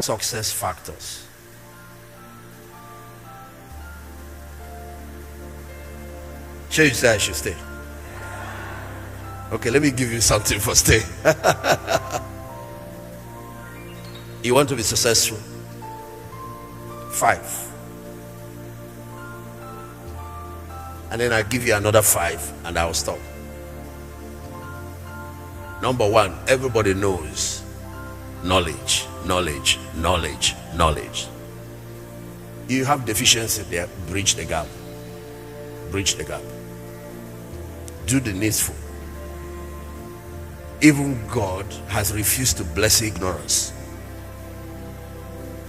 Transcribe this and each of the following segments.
success factors. Sure, you say I should stay. Okay, let me give you something for stay. You want to be successful? 5. And then I'll give you another 5 and I'll stop. Number 1, everybody knows knowledge, knowledge, knowledge, knowledge. You have deficiency there, bridge the gap. Bridge the gap. Do the needful. Even God has refused to bless ignorance.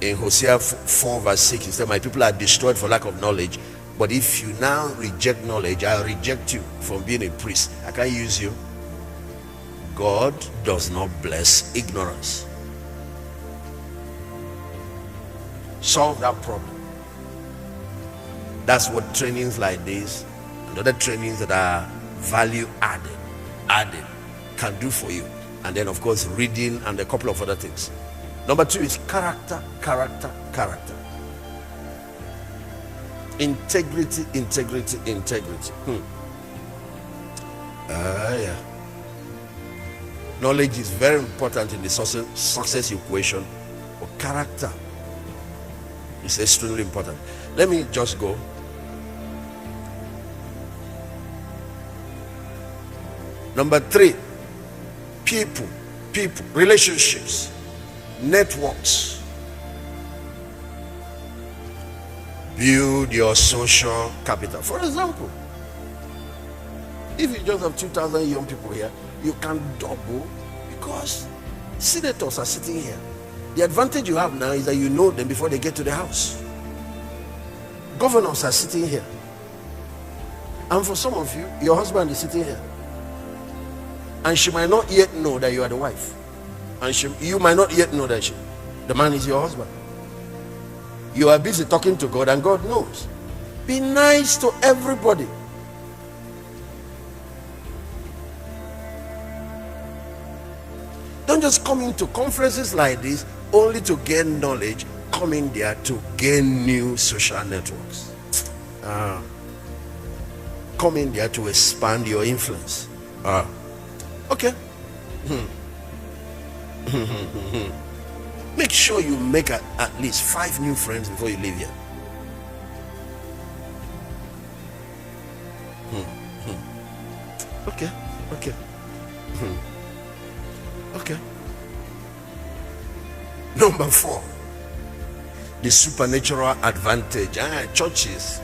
In Hosea 4 verse 6, he said, my people are destroyed for lack of knowledge. But if you now reject knowledge, I'll reject you from being a priest. I can't use you. God does not bless ignorance. Solve that problem. That's what trainings like this and other trainings that are value added can do for you. And then of course reading and a couple of other things. Number 2 is character. Integrity. Yeah. Knowledge is very important in the success equation, but character is extremely important. Let me just go. Number 3, people, relationships, networks. Build your social capital. For example, if you just have 2,000 young people here, you can double because senators are sitting here. The advantage you have now is that you know them before they get to the house. Governors are sitting here. And for some of you, your husband is sitting here. And she might not yet know that you are the wife. And you might not yet know that the man is your husband. You are busy talking to God and God knows. Be nice to everybody. Don't just come into conferences like this only to gain knowledge. Come in there to gain new social networks. Come in there to expand your influence. Okay. Make sure you make at least 5 new friends before you leave here. Okay. Okay. Number 4, the supernatural advantage. Churches,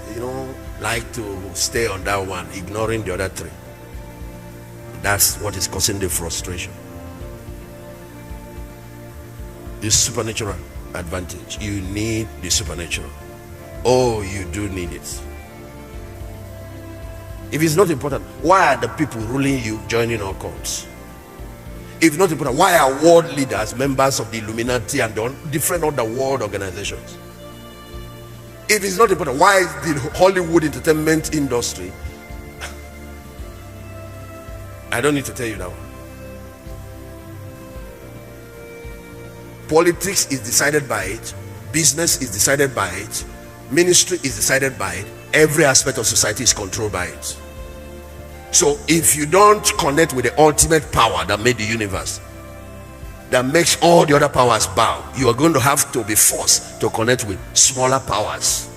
like to stay on that one, ignoring the other 3. That's what is causing the frustration. The supernatural advantage. You need the supernatural. Oh, you do need it. If it's not important, why are the people ruling you joining our cults? If not important, why are world leaders members of the Illuminati and different other world organizations? If it's not important, why is the Hollywood entertainment industry? I don't need to tell you that one. Politics is decided by it. Business is decided by it. Ministry is decided by it. Every aspect of society is controlled by it. So if you don't connect with the ultimate power that made the universe, that makes all the other powers bow, you are going to have to be forced to connect with smaller powers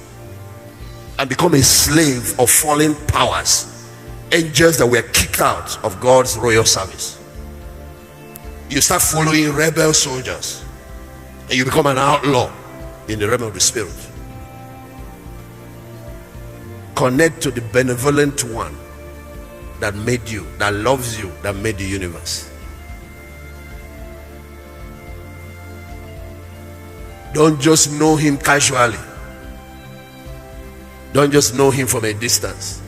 and become a slave of fallen powers, angels that were kicked out of God's royal service. You start following rebel soldiers and you become an outlaw in the realm of the spirit. Connect to the benevolent one that made you, that loves you, that made the universe. Don't just know him casually. Don't just know him from a distance.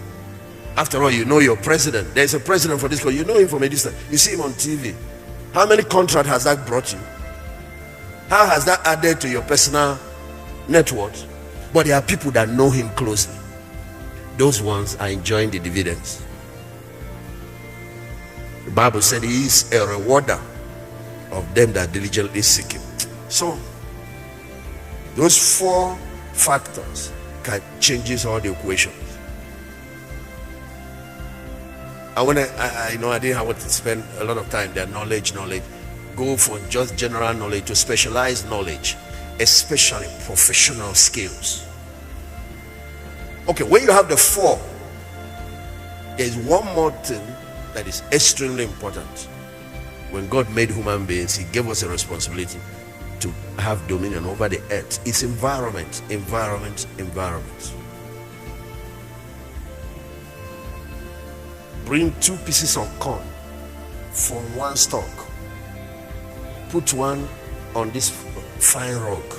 After all, you know your president. There's a president for this country. You know him from a distance. You see him on TV. How many contracts has that brought you? How has that added to your personal net worth? But there are people that know him closely. Those ones are enjoying the dividends. The Bible said he is a rewarder of them that diligently seek him. So Those four factors can changes all the equations. And when I know I didn't have to spend a lot of time there, knowledge, go from just general knowledge to specialized knowledge, especially professional skills. Okay, when you have the four, there's one more thing that is extremely important. When God made human beings, He gave us a responsibility to have dominion over the earth. It's environment. Bring 2 pieces of corn from one stalk, put one on this fine rock,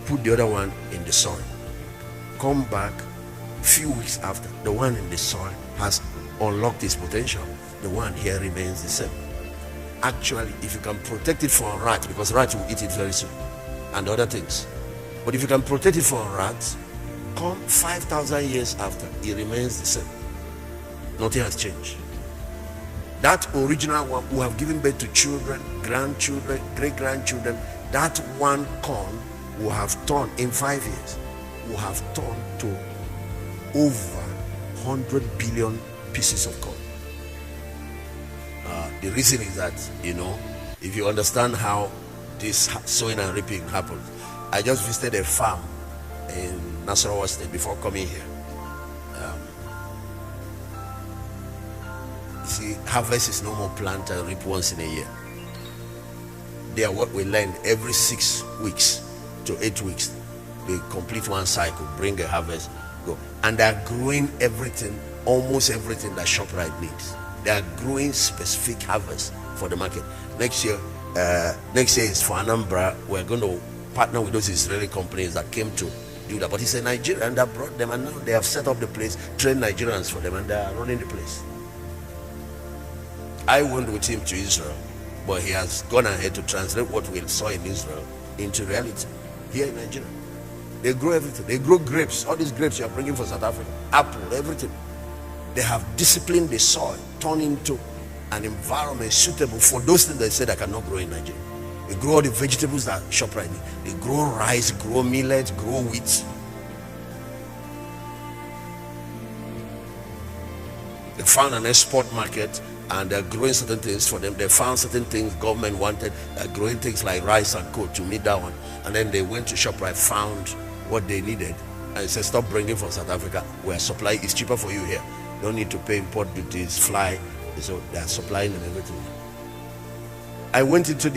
put the other one in the soil. Come back a few weeks after, the one in the soil has unlocked its potential. The one here remains the same. Actually, if you can protect it from rats, because rats will eat it very soon, and other things, but if you can protect it from rats, come 5,000 years after, it remains the same. Nothing has changed. That original one who have given birth to children, grandchildren, great-grandchildren, that one corn will have turned in 5 years, will have turned to over 100 billion pieces of corn. The reason is that, if you understand how this sowing and reaping happens, I just visited a farm in Nasarawa State before coming here. See, harvest is no more plant and reap once in a year. They are what we learn every 6 weeks to 8 weeks. They complete one cycle, bring a harvest, go. And they are growing everything, almost everything that ShopRite needs. They are growing specific harvest for the market. Next year is for Anambra. We're going to partner with those Israeli companies that came to do that. But it's a Nigerian that brought them, and now they have set up the place, trained Nigerians for them, and they are running the place. I went with him to Israel, but he has gone ahead to translate what we saw in Israel into reality here in Nigeria. They grow everything. They grow grapes. All these grapes you are bringing from South Africa, apple, everything. They have disciplined the soil, turned into an environment suitable for those things they said I cannot grow in Nigeria. They grow all the vegetables that ShopRite need. They grow rice, grow millet, grow wheat. They found an export market, and they're growing certain things for them. They found certain things government wanted, growing things like rice and coal to meet that one. And then they went to ShopRite, found what they needed, and said, stop bringing from South Africa, where supply is cheaper for you here. Don't need to pay import duties, fly. So they're supplying them everything. I went into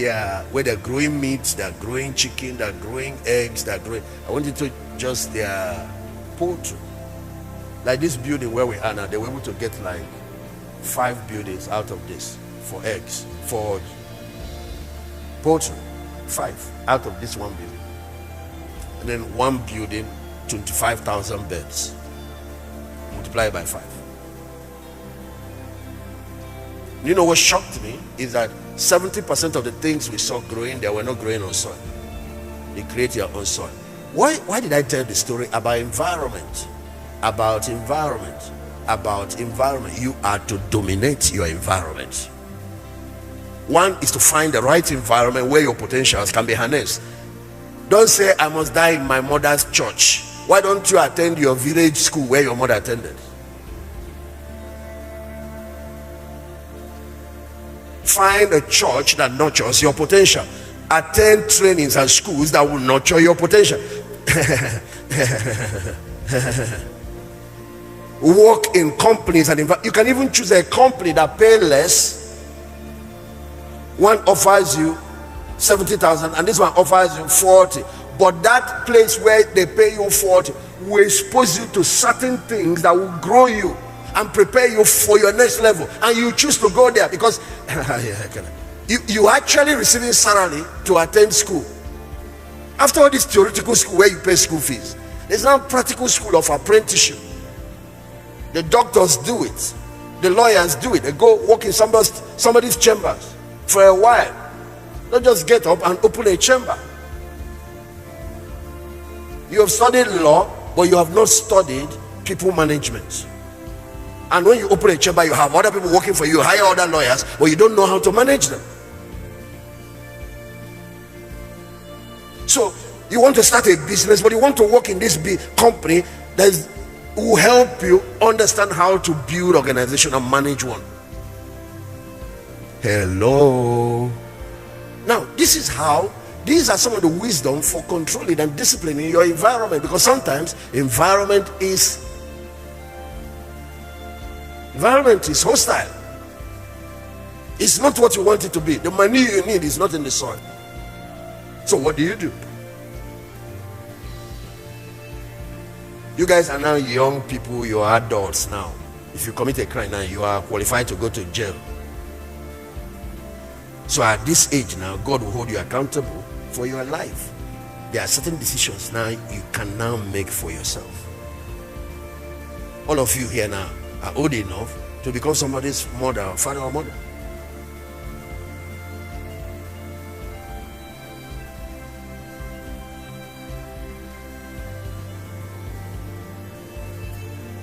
where they're growing meat, they're growing chicken, they're growing eggs, I went into just their poultry. Like this building where we are now, they were able to get like 5 buildings out of this for eggs, for poultry. 5 out of this one building. And then one building, 25,000 beds. Multiply by 5. You know what shocked me is that 70% of the things we saw growing, they were not growing on soil. They create their own soil. Why did I tell the story about environment? About environment. You are to dominate your environment. One is to find the right environment where your potentials can be harnessed. Don't say I must die in my mother's church. Why don't you attend your village school where your mother attended? Find a church that nurtures your potential. Attend trainings and schools that will nurture your potential. Work in companies and you can even choose a company that pay less. One offers you 70,000 and this one offers you 40. But that place where they pay you 40 will expose you to certain things that will grow you and prepare you for your next level, and you choose to go there because you actually receiving salary to attend school. After all this theoretical school where you pay school fees, there's now practical school of apprenticeship. The doctors do it, the lawyers do it. They go work in somebody's chambers for a while. Don't just get up and open a chamber. You have studied law, but you have not studied people management. And when you open a chamber, you have other people working for you, hire other lawyers, but you don't know how to manage them. So you want to start a business, but you want to work in this big company that will help you understand how to build organization and manage one. Hello. Now, these are some of the wisdom for controlling and disciplining your environment, because sometimes environment is hostile. It's not what you want it to be. The money you need is not in the soil. So what do? You guys are now young people, you are adults now. If you commit a crime now, you are qualified to go to jail. So at this age now, God will hold you accountable for your life. There are certain decisions now you can now make for yourself. All of you here now are old enough to become somebody's mother or father or mother.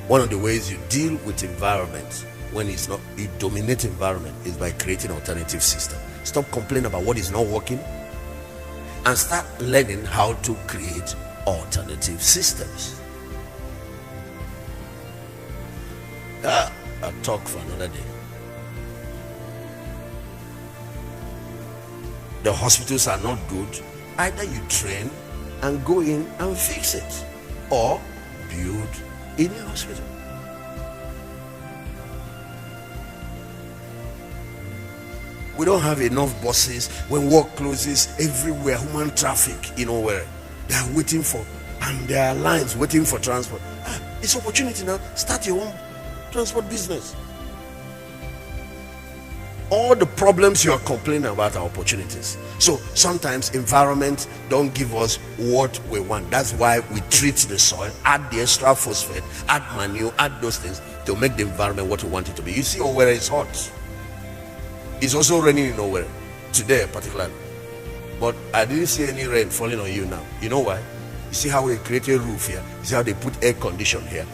One of the ways you deal with environment when it's not a dominant environment is by creating alternative system. Stop complaining about what is not working and start learning how to create alternative systems. A talk for another day. The hospitals are not good. Either you train and go in and fix it, or build in a hospital. We don't have enough buses. When work closes everywhere, human traffic, where they are waiting for, and there are lines waiting for transport. It's opportunity now. Start your own transport business. All the problems you are complaining about are opportunities. So sometimes environment don't give us what we want. That's why we treat the soil, add the extra phosphate, add manure, add those things to make the environment what we want it to be. You see, where it's hot. It's also raining in nowhere today particularly, but I didn't see any rain falling on you now. You know why? You see how we create a roof here. You see how they put air condition here.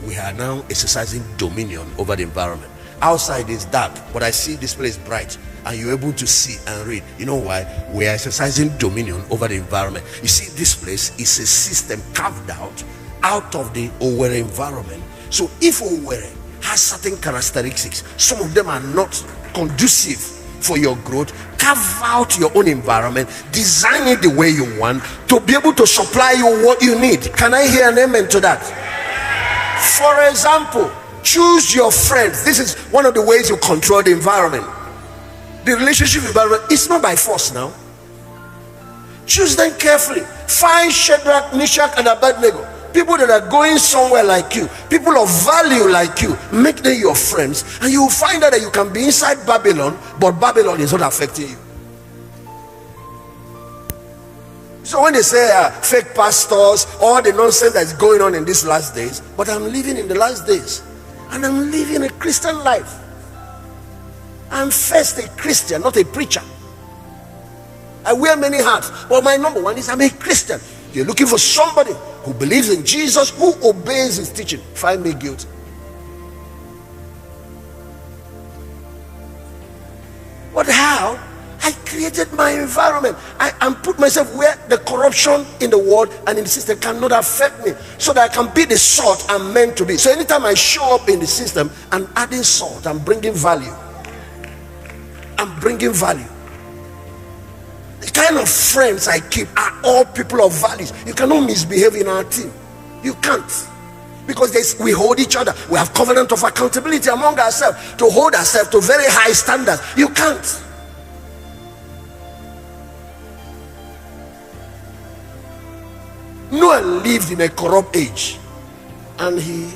We are now exercising dominion over the environment. Outside is dark, but I see this place bright, and you're able to see and read. You know why? We are exercising dominion over the environment. You see, this place is a system carved out of the Owerri environment. So if Owerri has certain characteristics, some of them are not conducive for your growth, carve out your own environment, design it the way you want to be able to supply you what you need. Can I hear an amen to that? For example, choose your friends. This is one of the ways you control the environment. The relationship environment is not by force now. Choose them carefully. Find Shadrach, Meshach, and Abednego. People that are going somewhere like you, people of value like you. Make them your friends, and you will find out that you can be inside Babylon, but Babylon is not affecting you. So when they say fake pastors, all the nonsense that's going on in these last days, but I'm living in the last days, and I'm living a Christian life. I'm first a Christian, not a preacher. I wear many hats, but my number one is I'm a Christian. You're looking for somebody who believes in Jesus, who obeys his teaching. Find me guilty. But how? I created my environment. I put myself where the corruption in the world and in the system cannot affect me, so that I can be the salt I'm meant to be. So anytime I show up in the system, I'm adding salt, I'm bringing value. I'm bringing value. The kind of friends I keep are all people of values. You cannot misbehave in our team. You can't. Because we hold each other. We have covenant of accountability among ourselves to hold ourselves to very high standards. You can't. Noah lived in a corrupt age, and he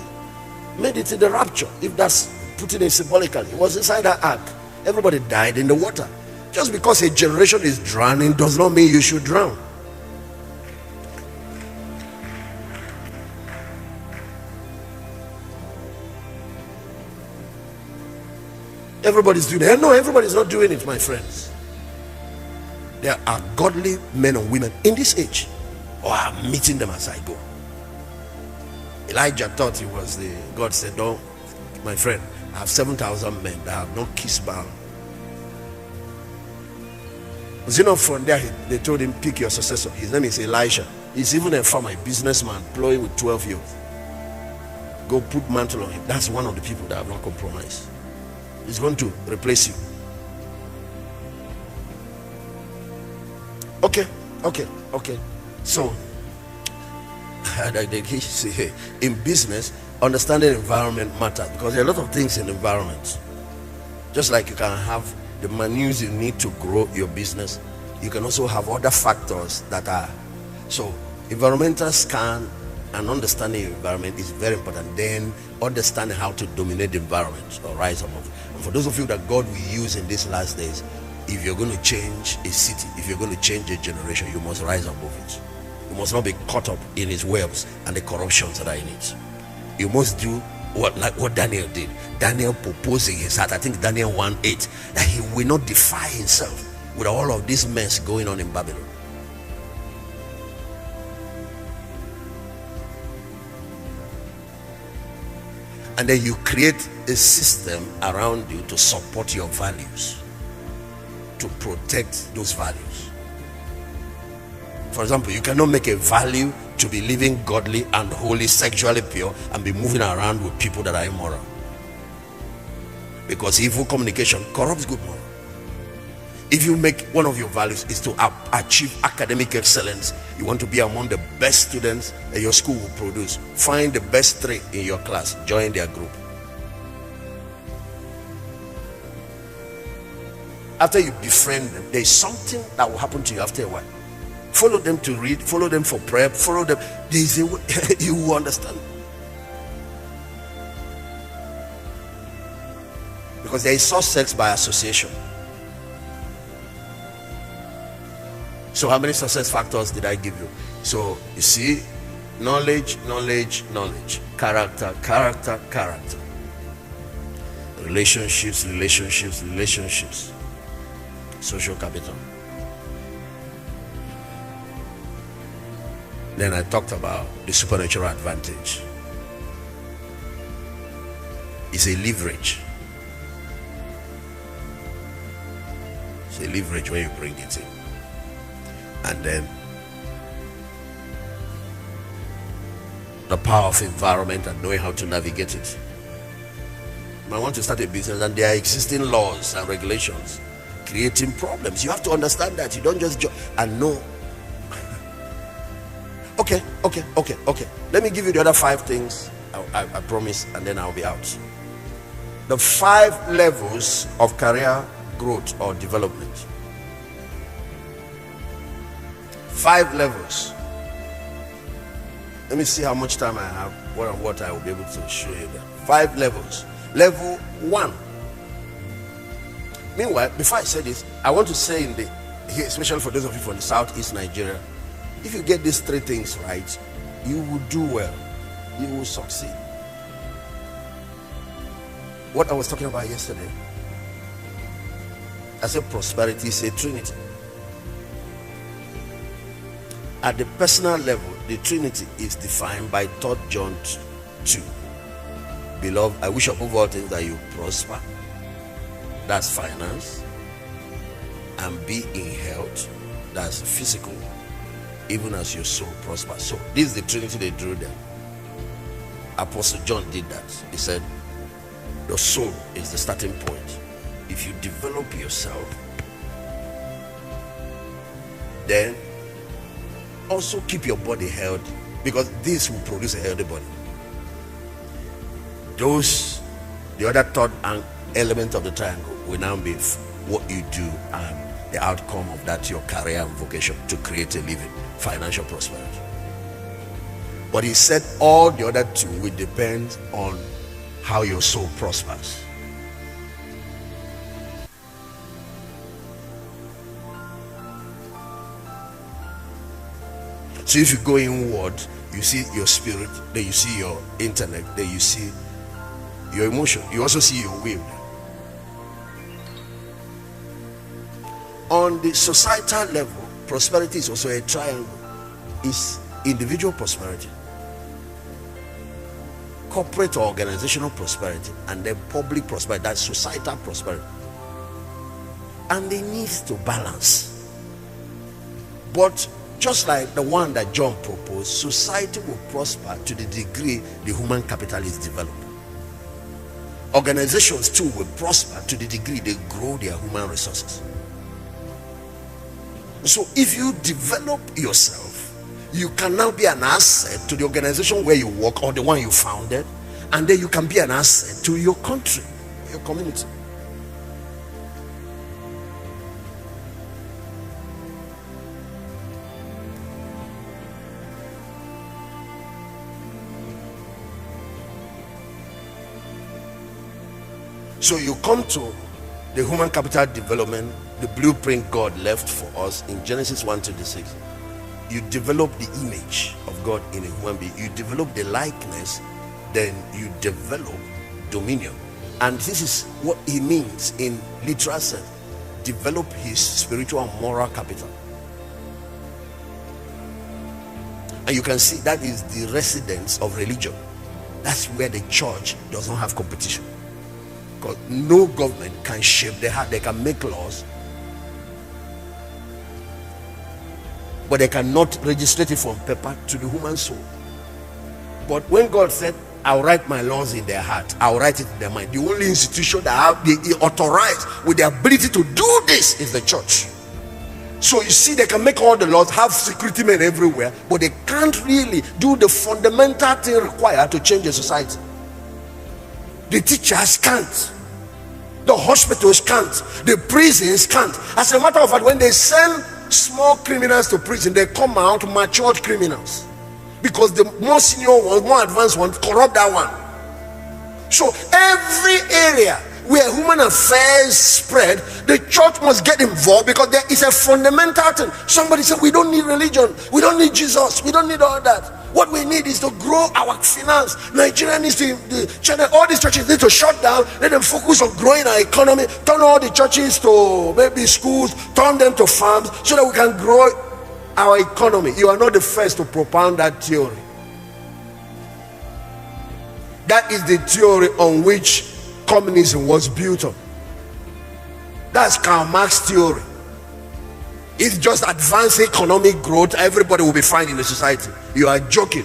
made it to the rapture. If that's putting it symbolically, he was inside that ark. Everybody died in the water. Just because a generation is drowning does not mean you should drown. Everybody's doing it. No, everybody's not doing it, my friends. There are godly men and women in this age. Oh, I'm meeting them as I go. Elijah thought he was the God said, no, my friend, I have 7,000 men that have not kissed Baal. Was it not from there they told him, pick your successor? His name is Elisha. He's even a farmer, a businessman, employed with 12 youth. Go put mantle on him. That's one of the people that have not compromised. He's going to replace you. Okay. So, in business, understanding environment matters, because there are a lot of things in environment. Just like you can have the minutes you need to grow your business, you can also have other factors that are. So, environmental scan and understanding environment is very important. Then understanding how to dominate the environment or rise above. And for those of you that God will use in these last days, if you're going to change a city, if you're going to change a generation, you must rise above it. You must not be caught up in his webs and the corruptions that are in it. You must do what Daniel did. Daniel proposed in his heart, I think Daniel 1:8, that he will not defy himself with all of this mess going on in Babylon. And then you create a system around you to support your values, to protect those values. For example, you cannot make a value to be living godly and holy, sexually pure, and be moving around with people that are immoral, because evil communication corrupts good moral. If you make one of your values is to achieve academic excellence, you want to be among the best students that your school will produce, find the best 3 in your class, join their group. After you befriend them, there is something that will happen to you after a while. Follow them to read, follow them for prayer, follow them. There is a way you will understand. Because there is success by association. So how many success factors did I give you? So you see, knowledge, character, relationships, social capital. Then I talked about the supernatural advantage. It's a leverage. It's a leverage when you bring it in. And then the power of environment and knowing how to navigate it. I want to start a business and there are existing laws and regulations creating problems. You have to understand that. You don't just and know. Okay. Let me give you the other 5 things I promise, and then I'll be out. The 5 levels of career growth or development. 5 levels. Let me see how much time I have, what I will be able to show you there. 5 levels. Level 1. Meanwhile, before I say this, I want to say here, especially for those of you from the Southeast Nigeria, if you get these 3 things right, you will do well. You will succeed. What I was talking about yesterday, I said prosperity is a trinity. At the personal level, the Trinity is defined by 3 John 2. Beloved, I wish above all things that you prosper. That's finance. And be in health. That's physical. Even as your soul prospers. So this is the Trinity they drew there. Apostle John did that. He said, the soul is the starting point. If you develop yourself, then also keep your body healthy, because this will produce a healthy body. The other third element of the triangle will now be what you do and the outcome of that, your career and vocation to create a living, financial prosperity. But he said all the other 2 will depend on how your soul prospers. So if you go inward, you see your spirit, then you see your intellect, then you see your emotion, you also see your will. On the societal level, prosperity is also a triangle. It's individual prosperity, corporate or organizational prosperity, and then public prosperity. That's societal prosperity. And they need to balance. But just like the one that John proposed, society will prosper to the degree the human capital is developed. Organizations too will prosper to the degree they grow their human resources. So if you develop yourself, you can now be an asset to the organization where you work or the one you founded, and then you can be an asset to your country, your community. So you come to the human capital development, the blueprint God left for us in Genesis 1:26. You develop the image of God in a human being. You develop the likeness, then you develop dominion. And this is what he means in literal sense. Develop his spiritual and moral capital. And you can see that is the residence of religion. That's where the church does not have competition. Because no government can shape their heart. They can make laws, but they cannot register it from paper to the human soul. But when God said, I'll write my laws in their heart, I'll write it in their mind, the only institution that have the authorized with the ability to do this is the church. So you see, they can make all the laws, have security men everywhere, but they can't really do the fundamental thing required to change the society. The teachers can't, the hospitals can't, the prisons can't. As a matter of fact, when they send small criminals to prison, they come out matured criminals, because the more senior ones, more advanced ones, corrupt that one. So every area where human affairs spread, the church must get involved, because there is a fundamental thing. Somebody said, we don't need religion, we don't need Jesus, we don't need all that. What we need is to grow our finance. Nigeria needs to, China, all these churches need to shut down, let them focus on growing our economy, turn all the churches to maybe schools, turn them to farms, so that we can grow our economy. You are not the first to propound that theory. That is the theory on which communism was built on. That's Karl Marx's theory. It's just advanced economic growth, everybody will be fine in the society. You are joking.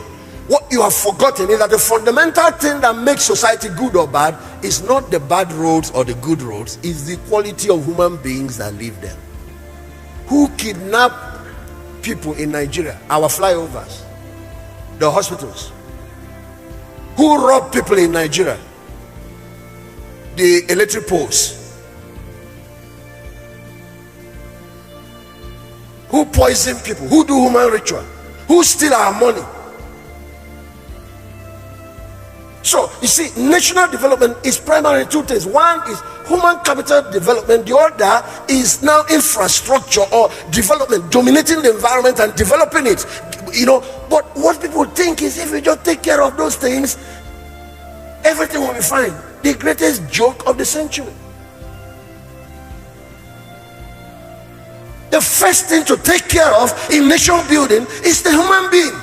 What you have forgotten is that the fundamental thing that makes society good or bad is not the bad roads or the good roads, it's the quality of human beings that live there. Who kidnap people in Nigeria? Our flyovers, the hospitals. Who rob people in Nigeria? The electric poles. Who poison people? Who do human ritual? Who steal our money? So you see, national development is primarily two things. One is human capital development, the other is now infrastructure or development, dominating the environment and developing it. You know, but what people think is, if we just take care of those things, everything will be fine. The greatest joke of the century. The first thing to take care of in nation building is the human being.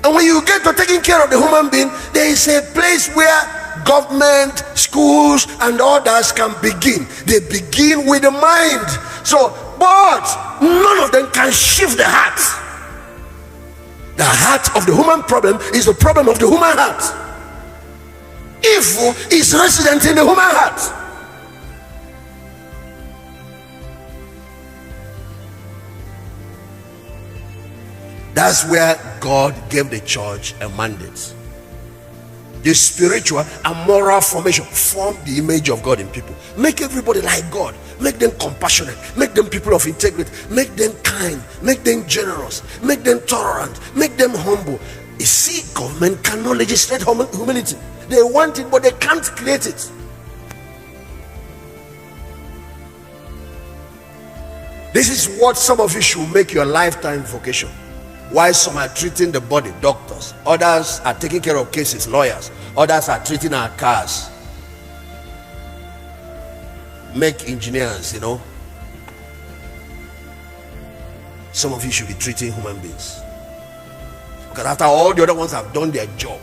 And when you get to taking care of the human being, there is a place where government, schools, and others can begin. They begin with the mind. So, but none of them can shift the heart. The heart of the human problem is the problem of the human heart. Evil is resident in the human heart. That's where God gave the church a mandate. The spiritual and moral formation. Form the image of God in people. Make everybody like God. Make them compassionate. Make them people of integrity. Make them kind. Make them generous. Make them tolerant. Make them humble. You see, government cannot legislate humility. They want it, but they can't create it. This is what some of you should make your lifetime vocation. While some are treating the body, doctors, others are taking care of cases, lawyers, others are treating our cars. Make engineers, you know. Some of you should be treating human beings, because after all the other ones have done their job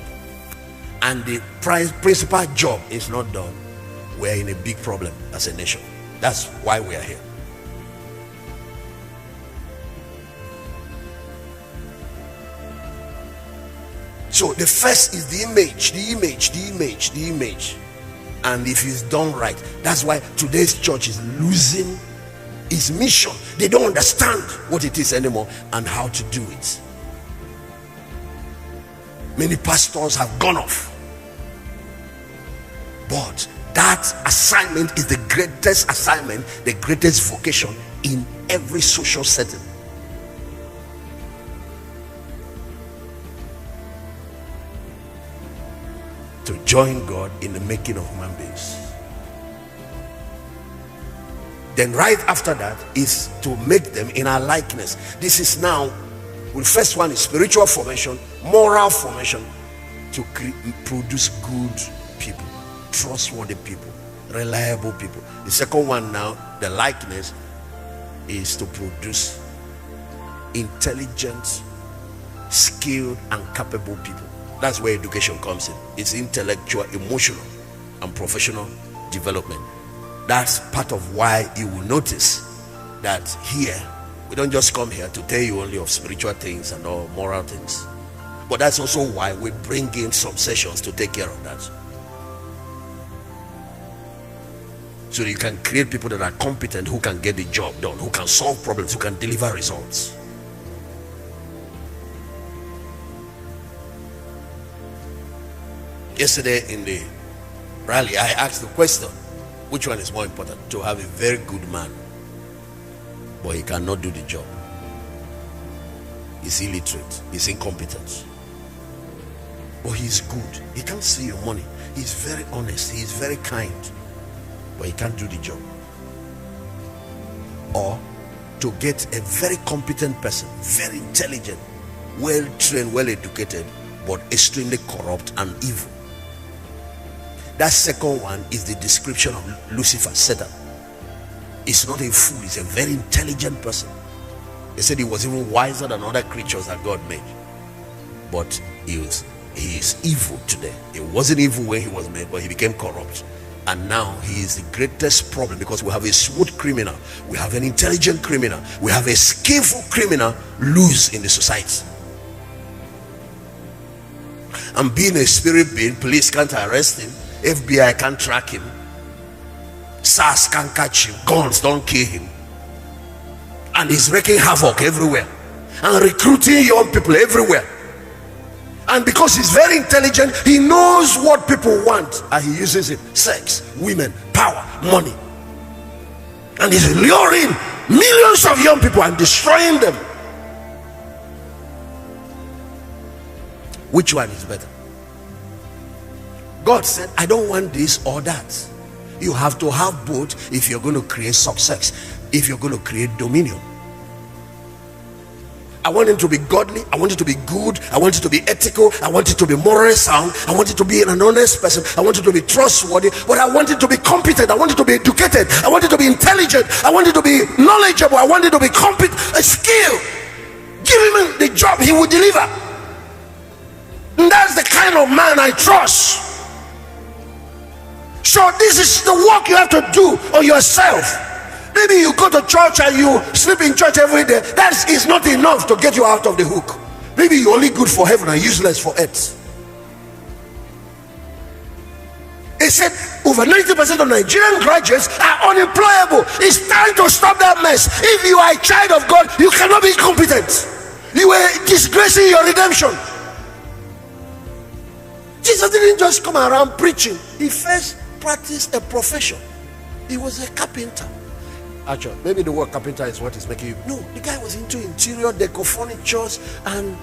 and the principal job is not done, we're in a big problem as a nation. That's why we are here. So the first is the image. And if it's done right, that's why today's church is losing its mission. They don't understand what it is anymore and how to do it. Many pastors have gone off. But that assignment is the greatest assignment, the greatest vocation in every social setting. To join God in the making of human beings. Then right after that is to make them in our likeness. This is now, the first one is spiritual formation, moral formation, to produce good people, trustworthy people, reliable people. The second one now, the likeness, is to produce intelligent, skilled and capable people. That's where education comes in. It's intellectual, emotional and professional development. That's part of why you will notice that here we don't just come here to tell you only of spiritual things and all moral things, but that's also why we bring in some sessions to take care of that, so you can create people that are competent, who can get the job done, who can solve problems, who can deliver results. Yesterday in the rally, I asked the question, which one is more important? To have a very good man, but he cannot do the job. He's illiterate, he's incompetent, but he's good. He can't see your money. He's very honest, he's very kind, but he can't do the job. Or to get a very competent person, very intelligent, well trained, well educated, but extremely corrupt and evil. That second one is the description of Lucifer, Satan. He's not a fool, he's a very intelligent person. They said he was even wiser than other creatures that God made. But he is evil today. He wasn't evil when he was made, but he became corrupt. And now he is the greatest problem, because we have a smooth criminal, we have an intelligent criminal, we have a skillful criminal loose in the society. And being a spirit being, police can't arrest him, FBI can't track him, SARS can't catch him, guns don't kill him, and he's wreaking havoc everywhere and recruiting young people everywhere. And because he's very intelligent, he knows what people want and he uses it: sex, women, power, money. And he's luring millions of young people and destroying them. Which one is better? God said, I don't want this or that. You have to have both if you're going to create success, if you're going to create dominion. I want it to be godly, I want it to be good, I want it to be ethical, I want it to be morally sound, I want it to be an honest person, I want it to be trustworthy, but I want it to be competent, I want it to be educated, I want it to be intelligent, I want it to be knowledgeable, I want it to be competent, a skill. Give him the job, he will deliver. And that's the kind of man I trust. So this is the work you have to do on yourself. Maybe you go to church and you sleep in church every day. That is not enough to get you out of the hook. Maybe you're only good for heaven and useless for earth. He said over 90% of Nigerian graduates are unemployable. It's time to stop that mess. If you are a child of God, you cannot be incompetent. You are disgracing your redemption. Jesus didn't just come around preaching. He first practiced a profession. He was a carpenter. Actually, maybe the word carpenter is what is making you. No, the guy was into interior decor, furnitures, and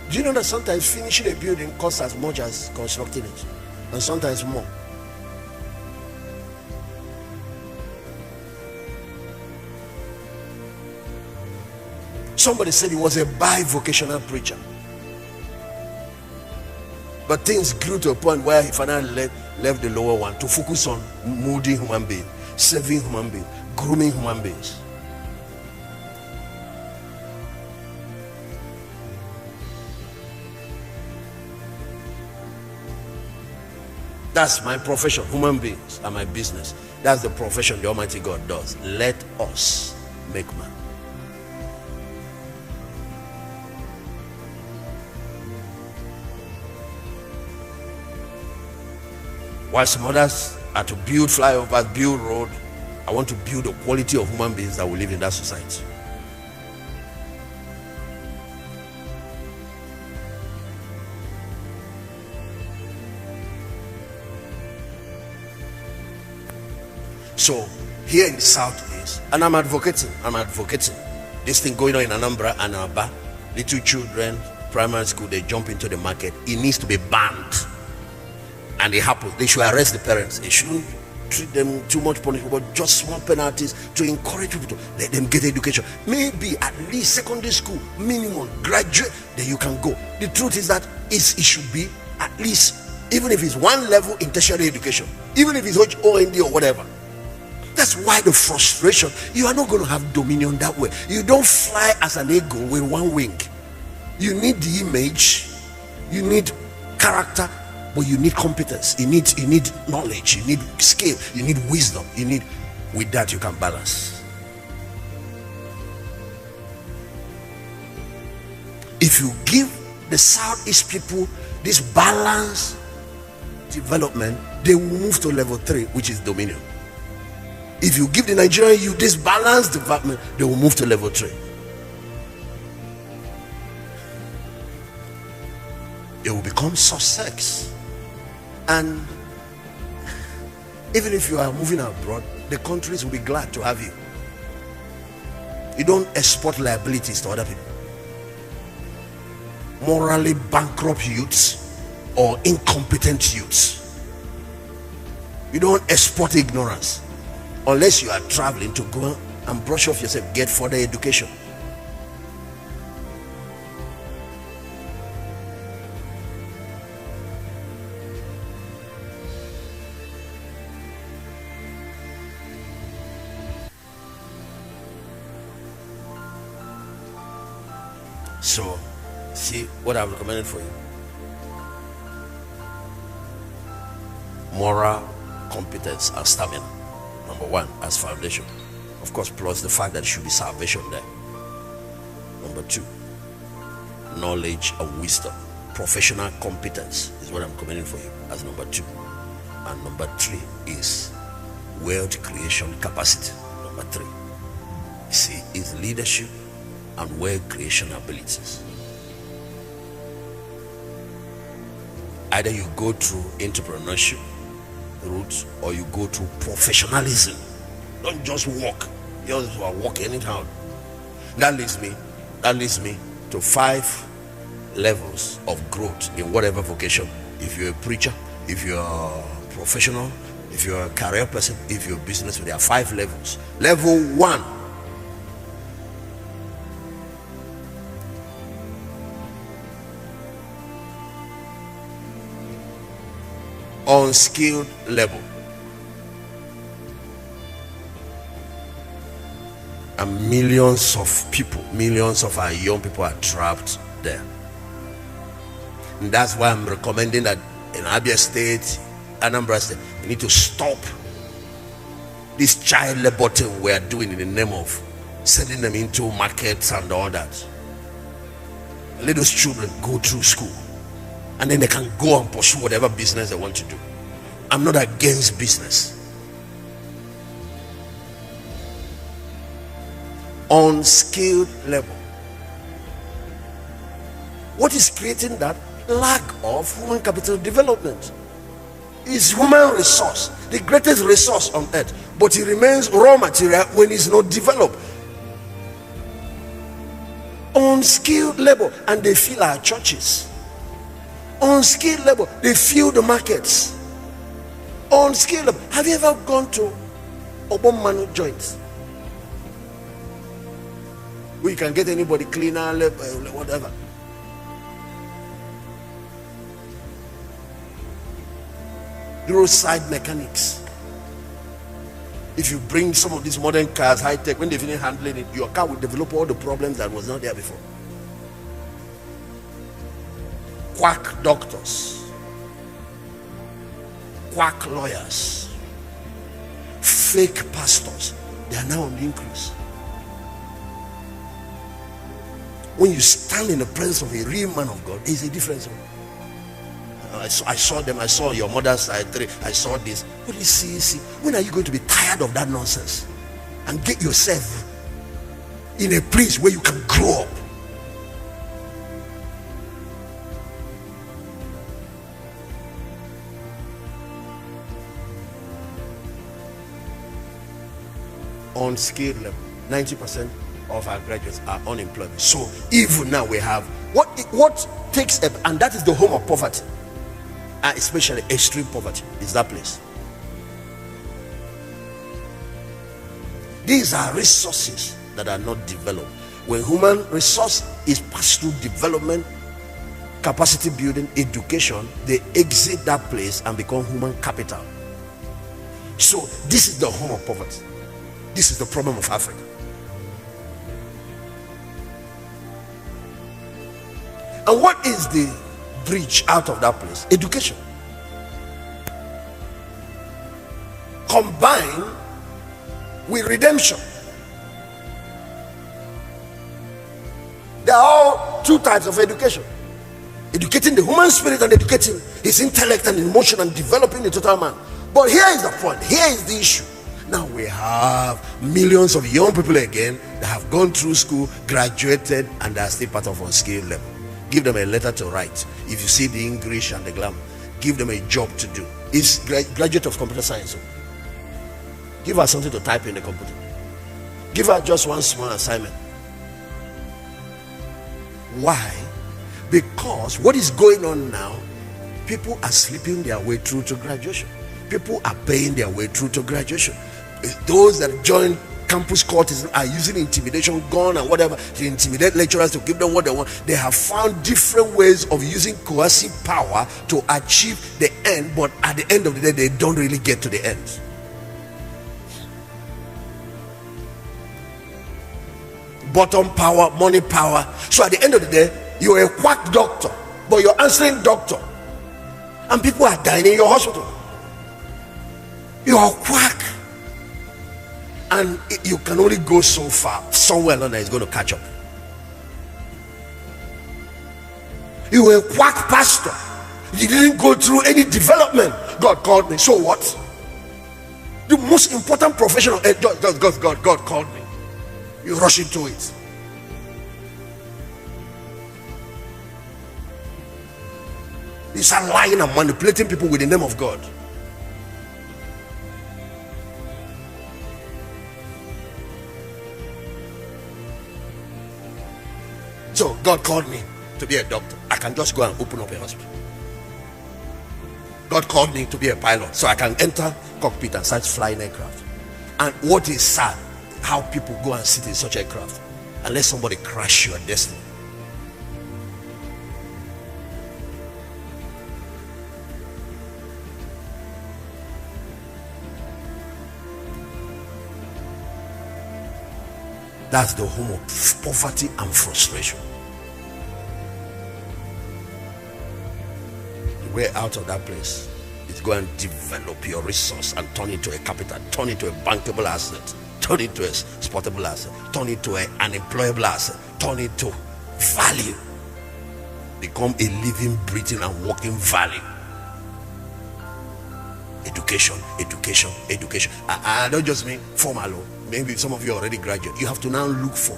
do you know that sometimes finishing a building costs as much as constructing it, and sometimes more? Somebody said he was a bivocational preacher, but things grew to a point where he finally left the lower one to focus on molding human beings, saving human beings, grooming human beings. That's my profession. Human beings are my business. That's the profession the Almighty God does. Let us make man. While some others are to build flyovers, build road, I want to build the quality of human beings that will live in that society. So here in the Southeast, and I'm advocating this thing going on in Anambra and Aba. Little children, primary school, they jump into the market. It needs to be banned. And it happens. They should arrest the parents. They shouldn't treat them too much punishment, but just small penalties to encourage people to let them get education. Maybe at least secondary school, minimum, graduate, then you can go. The truth is that it should be at least, even if it's one level in tertiary education, even if it's OND or whatever. That's why the frustration, you are not going to have dominion that way. You don't fly as an eagle with one wing. You need the image, you need character, but you need competence, you need knowledge, you need skill, you need wisdom, with that you can balance. If you give the Southeast people this balanced development, they will move to level 3, which is dominion. If you give the Nigerian youth this balanced development, they will move to level 3. It will become success. And even if you are moving abroad, the countries will be glad to have you. You don't export liabilities to other people. Morally bankrupt youths or incompetent youths. You don't export ignorance. Unless you are traveling to go and brush off yourself, get further education. So, see what I've recommended for you. Moral competence and stamina. Number 1, as foundation. Of course, plus the fact that there should be salvation there. Number 2, knowledge and wisdom. Professional competence is what I'm recommending for you as number 2. And number 3 is wealth creation capacity. Number 3. See, is leadership and wealth creation abilities. Either you go through entrepreneurship route or you go through professionalism. Don't just walk. You just walk anyhow. That leads me to 5 levels of growth in whatever vocation. If you're a preacher, if you're a professional, if you're a career person, if you're a business, there are 5 levels. Level 1, unskilled level. And millions of our young people are trapped there. And that's why I'm recommending that in Abia State, Anambra State, we need to stop this child labor thing we are doing in the name of sending them into markets and all that. Let those children go through school, and then they can go and pursue whatever business they want to do. I'm not against business. Unskilled level. What is creating that? Lack of human capital development. Is human resource, the greatest resource on earth, but it remains raw material when it's not developed. Unskilled labor, and they fill our churches. Unskilled labor, they fill the markets. Unskilled labor. Have you ever gone to Obomanu joints where you can get anybody cleaner, whatever? Roadside mechanics. If you bring some of these modern cars, high tech, when they finish handling it, your car will develop all the problems that was not there before. Quack doctors. quack lawyers, fake pastors, they are now on the increase. When you stand in the presence of a real man of God, there is a difference. I saw them. I saw your mother's side 3. I saw this. But you see, when are you going to be tired of that nonsense and get yourself in a place where you can grow up? On skill level, 90% of our graduates are unemployed. So even now we have what takes up, and that is the home of poverty, especially extreme poverty, is that place. These are resources that are not developed. When human resource is passed through development, capacity building, education, they exit that place and become human capital. So this is the home of poverty. This is the problem of Africa. And what is the bridge out of that place? Education. Combined with redemption. There are all two types of education: educating the human spirit and educating his intellect and emotion and developing the total man. But here is the point, here is the issue. Now we have millions of young people again that have gone through school, graduated, and they are still part of unskilled level. Give them a letter to write. If you see the English and the glamour, give them a job to do. It's graduate of computer science. Give her something to type in the computer. Give her just one small assignment. Why? Because what is going on now, people are sleeping their way through to graduation. People are paying their way through to graduation. Those that join campus courts are using intimidation, gun and whatever to intimidate lecturers to give them what they want. They have found different ways of using coercive power to achieve the end, but at the end of the day, they don't really get to the end. Bottom power, money power. So at the end of the day, you're a quack doctor, but you're answering doctor, and people are dying in your hospital. You're a quack, and you can only go so far. Somewhere along there is going to catch up. You were a quack pastor. You didn't go through any development. God called me. So what? The most important professional, God called me. You rush into it. You start lying and manipulating people with the name of God. So God called me to be a doctor. I can just go and open up a hospital. God called me to be a pilot, so I can enter cockpit and start flying aircraft. And what is sad, how people go and sit in such aircraft and let somebody crash your destiny. That's the home of poverty and frustration. The way out of that place is go and develop your resource and turn it into a capital, turn it into a bankable asset, turn it into a sportable asset, turn it to an employable asset, turn it to value. Become a living, breathing, and walking value. Education. I don't just mean formal. Maybe some of you already graduate. You have to now look for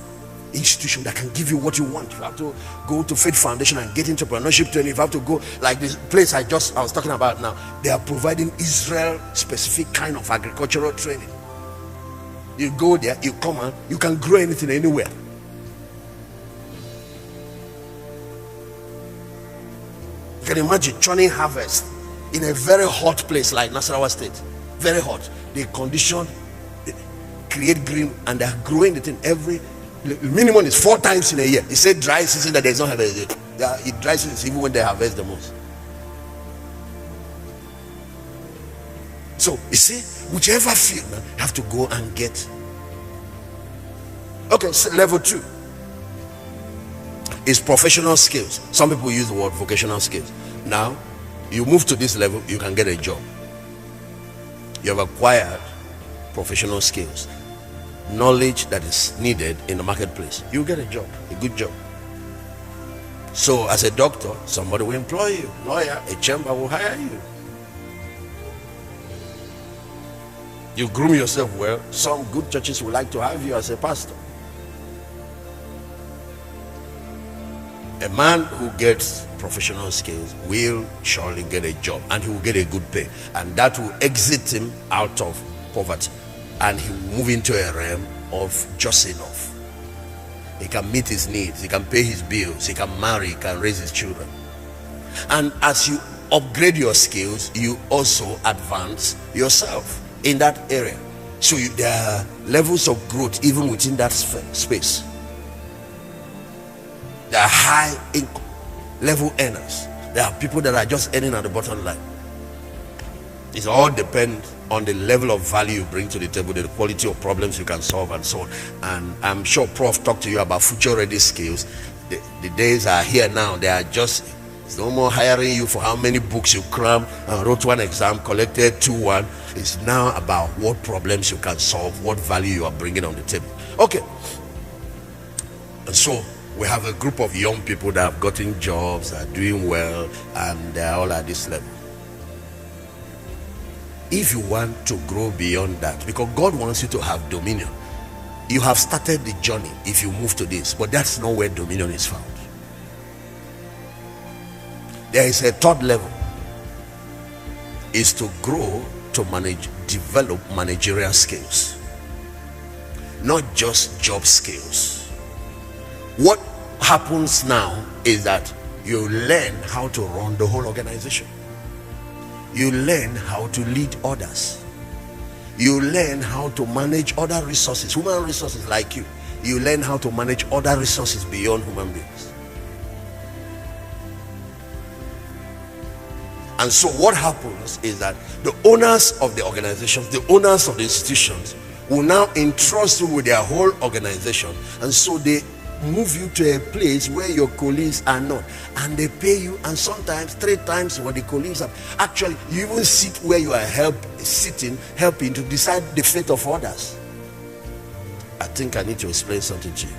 institution that can give you what you want. You have to go to Faith Foundation and get entrepreneurship training. You have to go like this place I was talking about now. They are providing Israel specific kind of agricultural training. You go there, you come and you can grow anything anywhere. You can imagine churning harvest in a very hot place like Nasarawa State. Very hot. They condition, create green, and they're growing the thing every minimum is 4 times in a year. He said dry season that there's no harvest. It dry season even when they harvest the most. So you see, whichever field man have to go and get. Okay, so level 2 is professional skills. Some people use the word vocational skills. Now you move to this level, you can get a job. you have acquired professional skills, knowledge that is needed in the marketplace, you get a job, a good job. So as a doctor, somebody will employ you. Lawyer, a chamber will hire you. You groom yourself well, some good churches would like to have you as a pastor. A man who gets professional skills will surely get a job, and he will get a good pay, and that will exit him out of poverty, and he will move into a realm of just enough. He can meet his needs, he can pay his bills, he can marry, he can raise his children. And as you upgrade your skills, you also advance yourself in that area. So there are levels of growth even within that space. There are high income level earners. There are people that are just earning at the bottom line. It all depends on the level of value you bring to the table, the quality of problems you can solve, and so on. And I'm sure Prof talked to you about future ready skills. The days are here now. They are just, it's no more hiring you for how many books you cram and wrote one exam, collected 2-1. It's now about what problems you can solve, what value you are bringing on the table. Okay. And so we have a group of young people that have gotten jobs, are doing well, and they're all at this level. If you want to grow beyond that, because God wants you to have dominion, you have started the journey if you move to this, but that's not where dominion is found. There is a third level, is to grow to develop managerial skills, not just job skills. What happens now is that you learn how to run the whole organization. You learn how to lead others. You learn how to manage other resources, human resources like you. You learn how to manage other resources beyond human beings. And so what happens is that the owners of the organizations, the owners of the institutions will now entrust you with their whole organization, and so they move you to a place where your colleagues are not, and they pay you, and sometimes 3 times what the colleagues have. Actually, you even sit where you are helping to decide the fate of others. I think I need to explain something to you.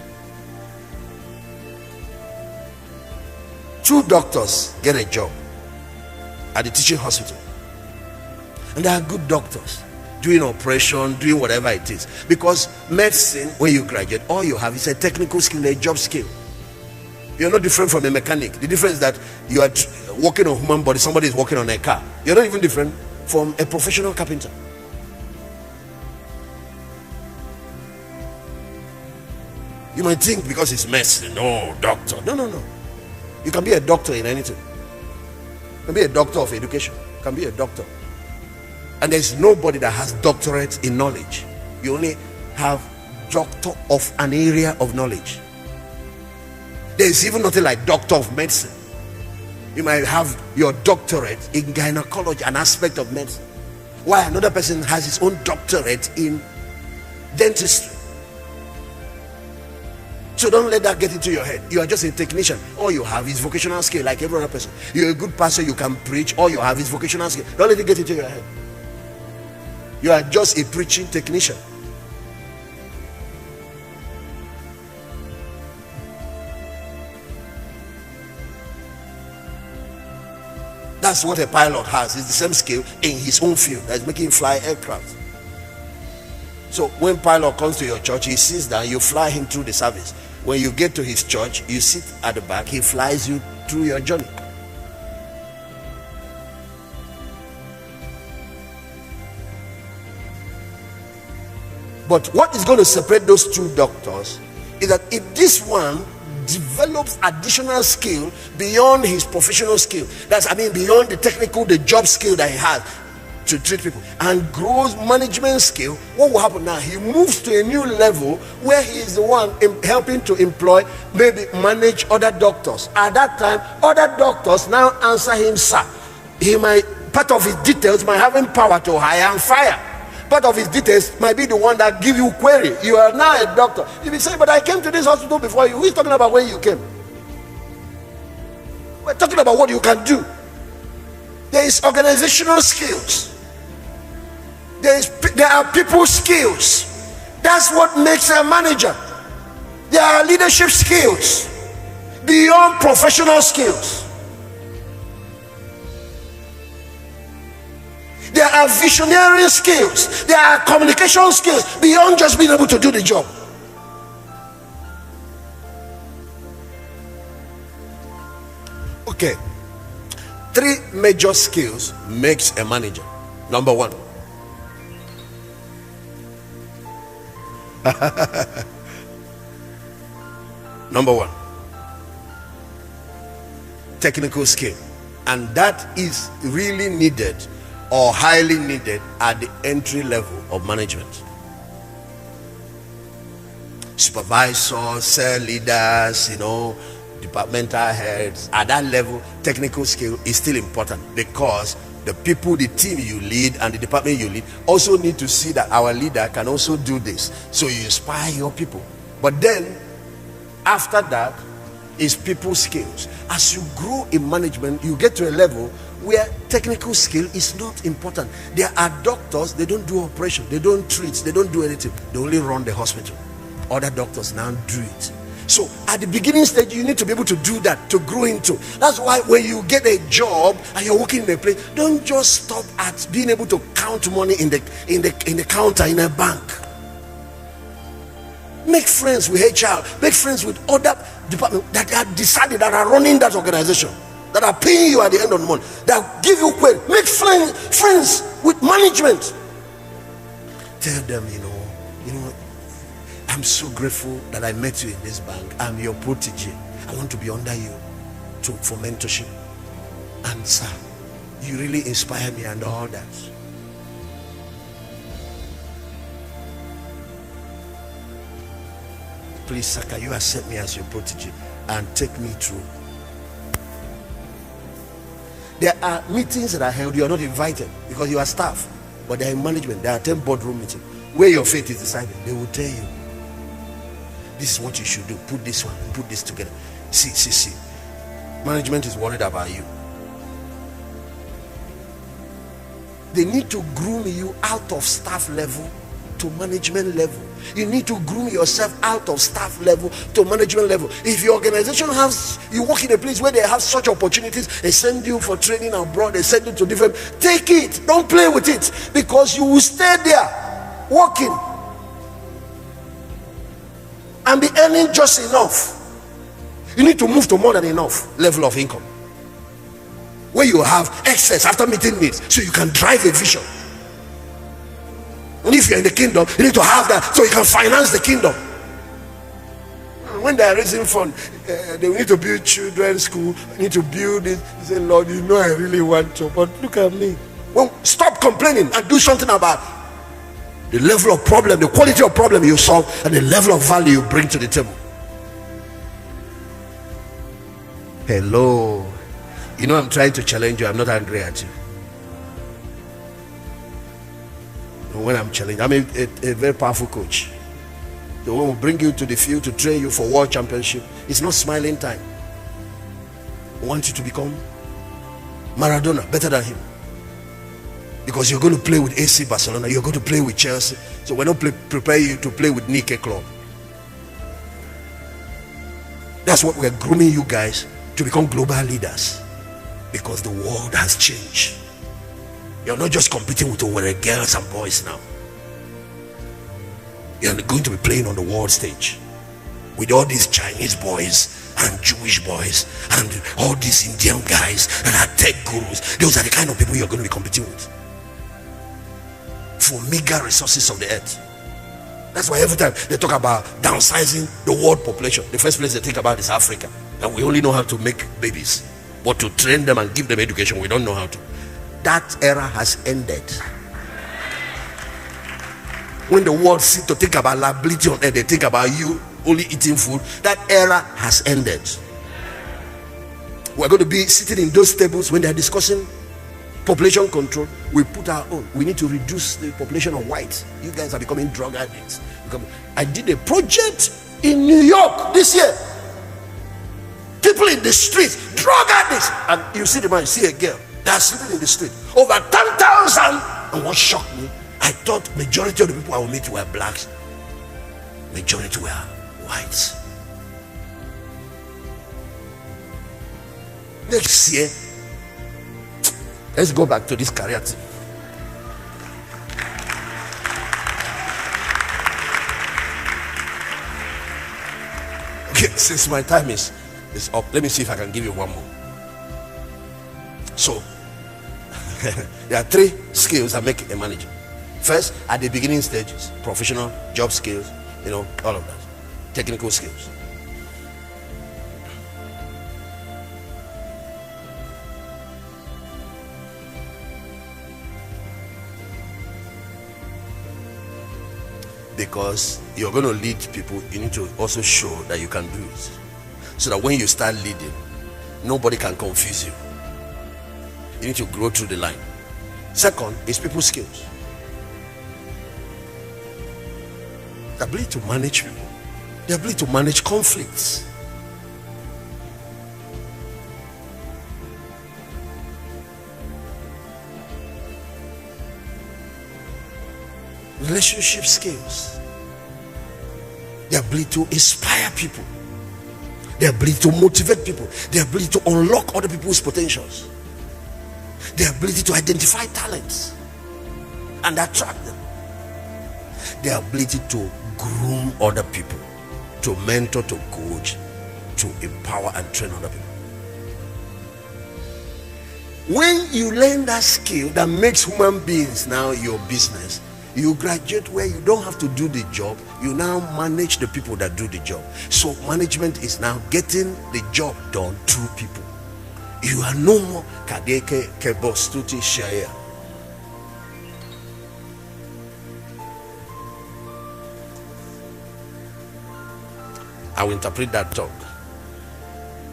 2 doctors get a job at the teaching hospital, and they are good doctors, doing operation, doing whatever it is. Because medicine, when you graduate, all you have is a technical skill, a job skill. You're not different from a mechanic. The difference is that you are working on human body, somebody is working on a car. You're not even different from a professional carpenter. You might think because it's medicine, no, doctor. No. You can be a doctor in anything. You can be a doctor of education. You can be a doctor. And there's nobody that has doctorate in knowledge. You only have doctor of an area of knowledge. There's even nothing like doctor of medicine. You might have your doctorate in gynecology, an aspect of medicine, while another person has his own doctorate in dentistry. So don't let that get into your head. You are just a technician. All you have is vocational skill, like every other person. You're a good pastor, you can preach. All you have is vocational skill. Don't let it get into your head. You are just a preaching technician. That's what a pilot has. It's the same skill in his own field that's making him fly aircraft. So when pilot comes to your church, he sits down, you fly him through the service. When you get to his church, you sit at the back, he flies you through your journey. But what is going to separate those 2 doctors is that if this one develops additional skill beyond his professional skill, beyond the technical, the job skill that he has to treat people, and grows management skill, what will happen now? He moves to a new level where he is the one helping to employ, maybe manage other doctors. At that time, other doctors now answer him, sir. Part of his details might have him power to hire and fire. Part of his details might be the one that give you query. You are now a doctor. If you say, but I came to this hospital before you, who is talking about when you came? We're talking about what you can do. There is organizational skills. There are people skills. That's what makes a manager. There are leadership skills beyond professional skills. There are visionary skills. There are communication skills beyond just being able to do the job. Okay, 3 major skills makes a manager. Number 1, number 1, technical skill, and that is really needed or highly needed at the entry level of management. Supervisors, cell leaders, departmental heads, at that level, technical skill is still important, because the people, the team you lead and the department you lead also need to see that our leader can also do this. So you inspire your people. But then after that is people skills. As you grow in management, you get to a level where technical skill is not important. There are doctors, they don't do operation, they don't treat, they don't do anything, they only run the hospital. Other doctors now do it. So at the beginning stage, you need to be able to do that, to grow into. That's why when you get a job and you're working in a place, don't just stop at being able to count money in the counter in a bank. Make friends with HR, make friends with other departments that are decided, that are running that organization, that are paying you at the end of the month, that give you credit. Make friends with management. Tell them, I'm so grateful that I met you in this bank. I'm your protege. I want to be under you for mentorship. And sir, you really inspire me and all that. Please, sir, can you accept me as your protege and take me through? There are meetings that are held. You are not invited because you are staff, but they are in management. They attend boardroom meeting where your fate is decided. They will tell you, this is what you should do. Put this one, put this together. See. Management is worried about you. They need to groom you out of staff level to management level. You need to groom yourself out of staff level to management level. If your organization you work in a place where they have such opportunities, they send you for training abroad, they send you to different, take it. Don't play with it, because you will stay there working and be earning just enough. You need to move to more than enough level of income, where you have excess after meeting needs, so you can drive a vision. And if you're in the kingdom, you need to have that so you can finance the kingdom. When they are raising funds, they need to build children's school, need to build it. You say, Lord, I really want to, but look at me. Well, stop complaining and do something about the level of problem, the quality of problem you solve, and the level of value you bring to the table. Hello. I'm trying to challenge you. I'm not angry at you. When I'm challenged, I'm a very powerful coach. The one will bring you to the field to train you for world championship. It's not smiling time. I want you to become Maradona, better than him, because you're going to play with AC Barcelona, you're going to play with Chelsea. So we're not prepare you to play with Nike Club. That's what we're grooming you guys to become global leaders, because the world has changed. You're not just competing with girls and boys now. You're going to be playing on the world stage with all these Chinese boys and Jewish boys and all these Indian guys and our tech gurus. Those are the kind of people you're going to be competing with for meager resources of the earth. That's why every time they talk about downsizing the world population, the first place they think about is Africa. And we only know how to make babies, but to train them and give them education, we don't know how to. That era has ended. When the world seems to think about liability on earth, they think about you only eating food. That era has ended. We're going to be sitting in those tables when they're discussing population control. We put our own. We need to reduce the population of whites. You guys are becoming drug addicts. I did a project in New York this year. People in the streets, drug addicts. And you see the man, you see a girl. They are sleeping in the street. Over 10,000. And what shocked me, I thought majority of the people I will meet were blacks. Majority were whites. Next year, let's go back to this career thing. Okay, since my time is up, let me see if I can give you one more. So, there are 3 skills that make a manager. First, at the beginning stages, professional, job skills, all of that. Technical skills. Because you're going to lead people, you need to also show that you can do it, so that when you start leading, nobody can confuse you. You need to grow through the line. Second is people skills. The ability to manage people, the ability to manage conflicts. Relationship skills, the ability to inspire people, the ability to motivate people, the ability to unlock other people's potentials, the ability to identify talents and attract them, the ability to groom other people, to mentor, to coach, to empower and train other people. When you learn that skill that makes human beings now your business, you graduate where you don't have to do the job. You now manage the people that do the job. So management is now getting the job done through people. You are no more kadeke kebostuti shaya. I will interpret that talk.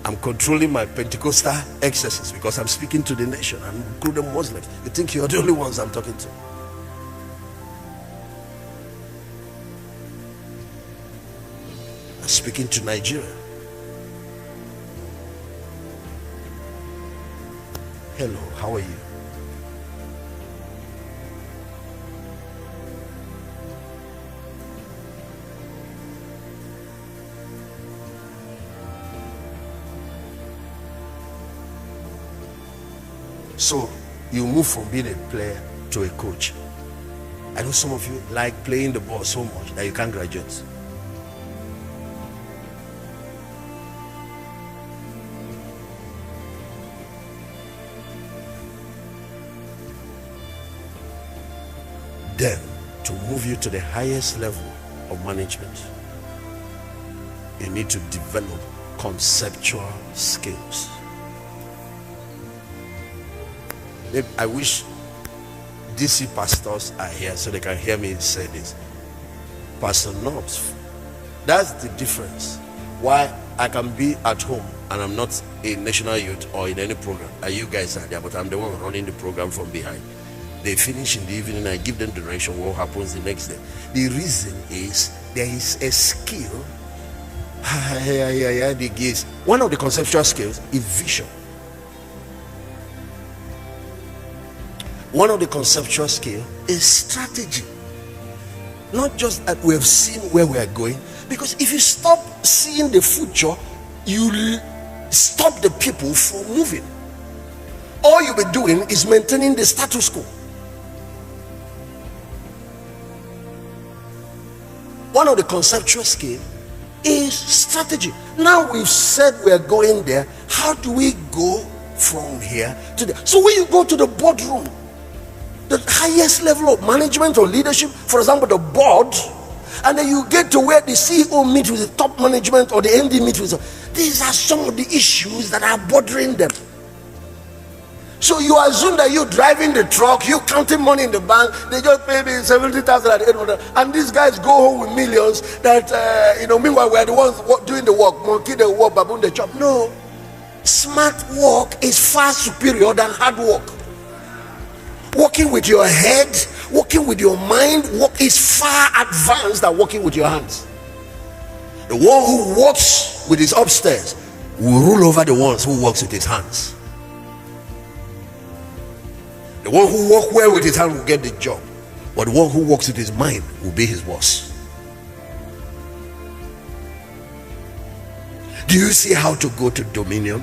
I'm controlling my Pentecostal excesses because I'm speaking to the nation and including Muslims. You think you're the only ones I'm talking to? I'm speaking to Nigeria. Hello, how are you? So you move from being a player to a coach. I know some of you like playing the ball so much that you can't graduate. Then, to move you to the highest level of management, you need to develop conceptual skills. I wish DC pastors are here so they can hear me say this. Pastor Knobs, that's the difference. Why I can be at home and I'm not a national youth or in any program, and you guys are there, but I'm the one running the program from behind. They finish in the evening, I give them direction what happens the next day. The reason is there is a skill. One of the conceptual skills is vision. One of the conceptual skills is strategy. Not just that we have seen where we are going, because if you stop seeing the future, you stop the people from moving. All you'll be doing is maintaining the status quo. One of the conceptual skills is strategy. Now we've said we're going there. How do we go from here to there? So when you go to the boardroom, the highest level of management or leadership, for example, the board, and then you get to where the CEO meets with the top management or the MD meets with, these are some of the issues that are bothering them. So you assume that you're driving the truck, you're counting money in the bank, they just pay me 70,000 at 800, and these guys go home with millions that, meanwhile we're the ones doing the work, monkey the work, baboon the chop. No, smart work is far superior than hard work. Working with your head, working with your mind, work is far advanced than working with your hands. The one who works with his upstairs will rule over the ones who works with his hands. The one who works well with his hand will get the job. but the one who works with his mind will be his boss. Do you see how to go to dominion?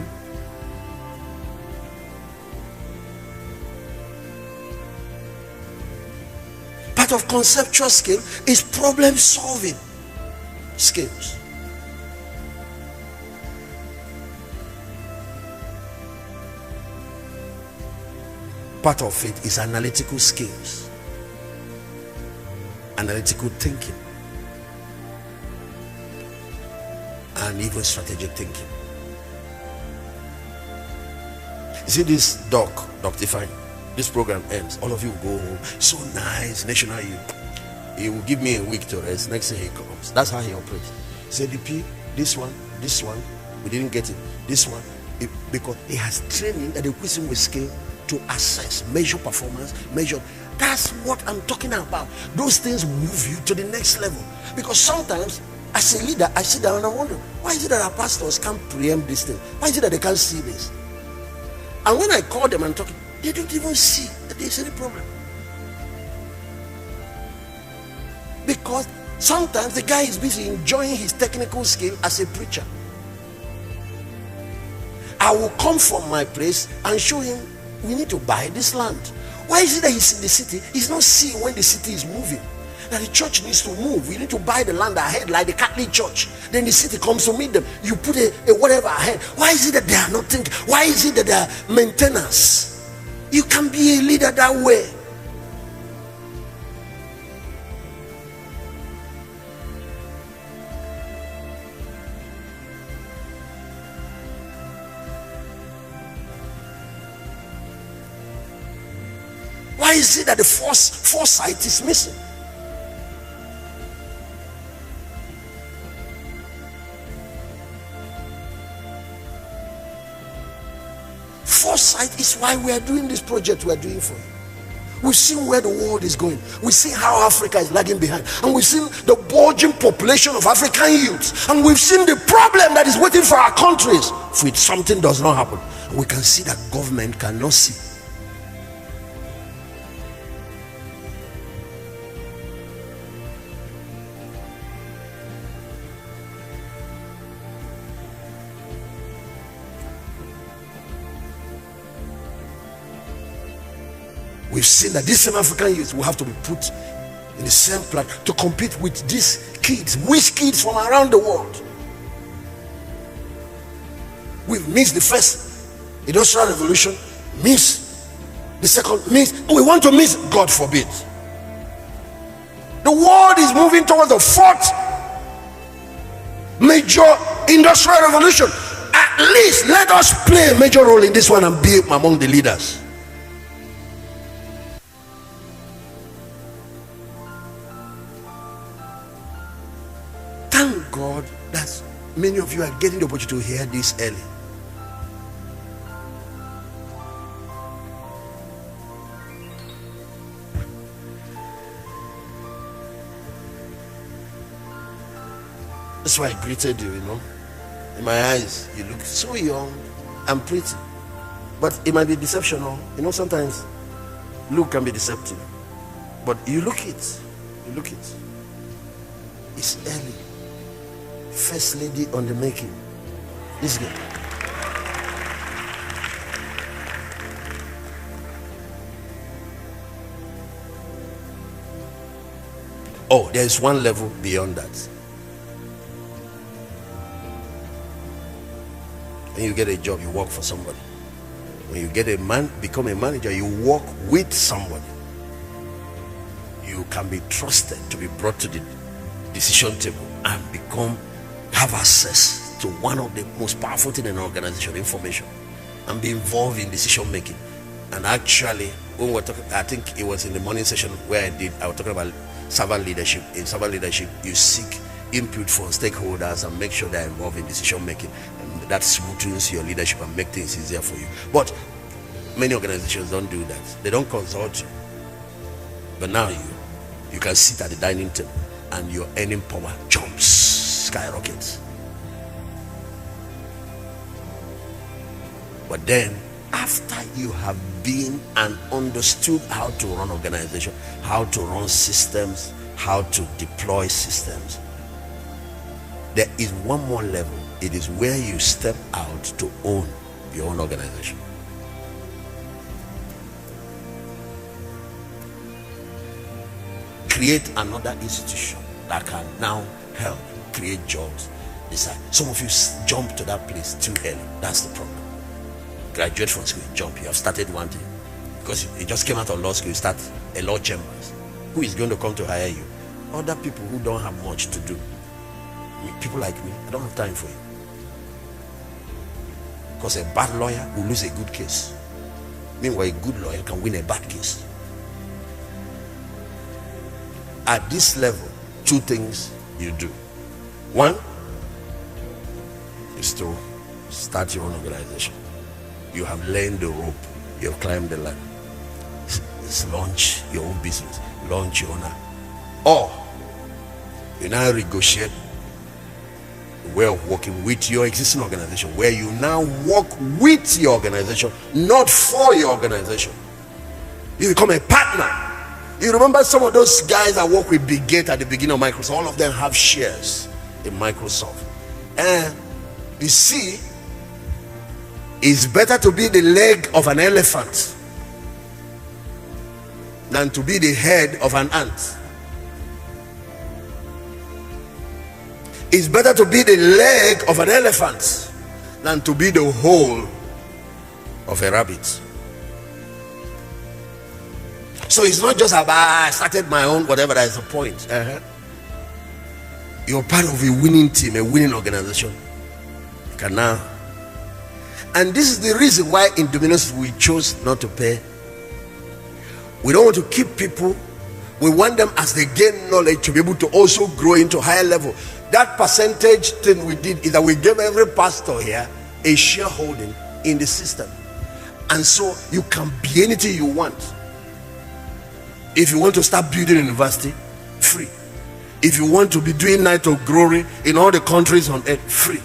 Part of conceptual skill is problem solving skills. Part of it is analytical skills, analytical thinking, and even strategic thinking. You see this Doctify, this program ends, all of you go home, so nice, national youth. He will give me a week to rest, next thing he comes. That's how he operates. CDP, this one, we didn't get it. This one, because he has training that equips him with skill to assess, measure performance, measure. That's what I'm talking about. Those things move you to the next level. Because sometimes, as a leader, I sit down and I wonder, why is it that our pastors can't preempt this thing? Why is it that they can't see this? And when I call them and talk, they don't even see that there's any problem. Because sometimes the guy is busy enjoying his technical skill as a preacher. I will come from my place and show him, we need to buy this land. Why is it that he's in the city? He's not seeing when the city is moving. That the church needs to move. We need to buy the land ahead, like the Catholic Church. Then the city comes to meet them. You put a whatever ahead. Why is it that they are not thinking? Why is it that they are maintenance? You can be a leader that way. Why is it that the foresight is missing? Foresight is why we are doing this project we are doing for you. We've seen where the world is going. We've seen how Africa is lagging behind. And we've seen the bulging population of African youths. And we've seen the problem that is waiting for our countries if something does not happen. And we can see that government cannot see. We've seen that these same African youth will have to be put in the same plan to compete with these kids, which kids from around the world. We've missed the first industrial revolution, missed the second, missed. We want to miss, God forbid. The world is moving towards the fourth major industrial revolution. At least let us play a major role in this one and be among the leaders. Thank God that many of you are getting the opportunity to hear this early. That's why I greeted you, In my eyes, you look so young and pretty. But it might be deceptional. Sometimes look can be deceptive. But you look it. You look it. It's early. First lady on the making. This girl. Oh, there is one level beyond that. When you get a job, you work for somebody. When you become a manager, you work with somebody. You can be trusted to be brought to the decision table and have access to one of the most powerful things in an organization, information, and be involved in decision making. And actually, when we're talking, I think it was in the morning session where I was talking about servant leadership. In servant leadership, you seek input from stakeholders and make sure they're involved in decision making, and that smoothens your leadership and make things easier for you. But many organizations don't do that. They don't consult you. But now you can sit at the dining table and your earning power jumps, skyrockets. But then, after you have been and understood how to run organization, how to run systems, how to deploy systems, there is one more level. It is where you step out to own your own organization. Create another institution that can now help create jobs. Some of you jump to that place too early. That's the problem. Graduate from school, jump. You have started one thing because you just came out of law school. You start a law chambers. Who is going to come to hire you? Other people who don't have much to do. People like me, I don't have time for you. Because a bad lawyer will lose a good case. Meanwhile, a good lawyer can win a bad case. At this level, two things you do. One is to start your own organization. You have learned the rope, you have climbed the ladder. It's launch your own business, launch your own. Or you now negotiate a way of working with your existing organization, where you now work with your organization, not for your organization. You become a partner. You remember some of those guys that work with Big Gate at the beginning of Microsoft, all of them have shares in Microsoft. And you see, it's better to be the leg of an elephant than to be the head of an ant. It's better to be the leg of an elephant than to be the whole of a rabbit. So it's not just about I started my own whatever. That is the point. You're part of a winning team, a winning organization. You can now. And this is the reason why in Dominions we chose not to pay. We don't want to keep people. We want them, as they gain knowledge, to be able to also grow into higher level. That percentage thing we did is that we gave every pastor here a shareholding in the system. And so you can be anything you want. If you want to start building a university, free. If you want to be doing Night of Glory in all the countries on earth, free.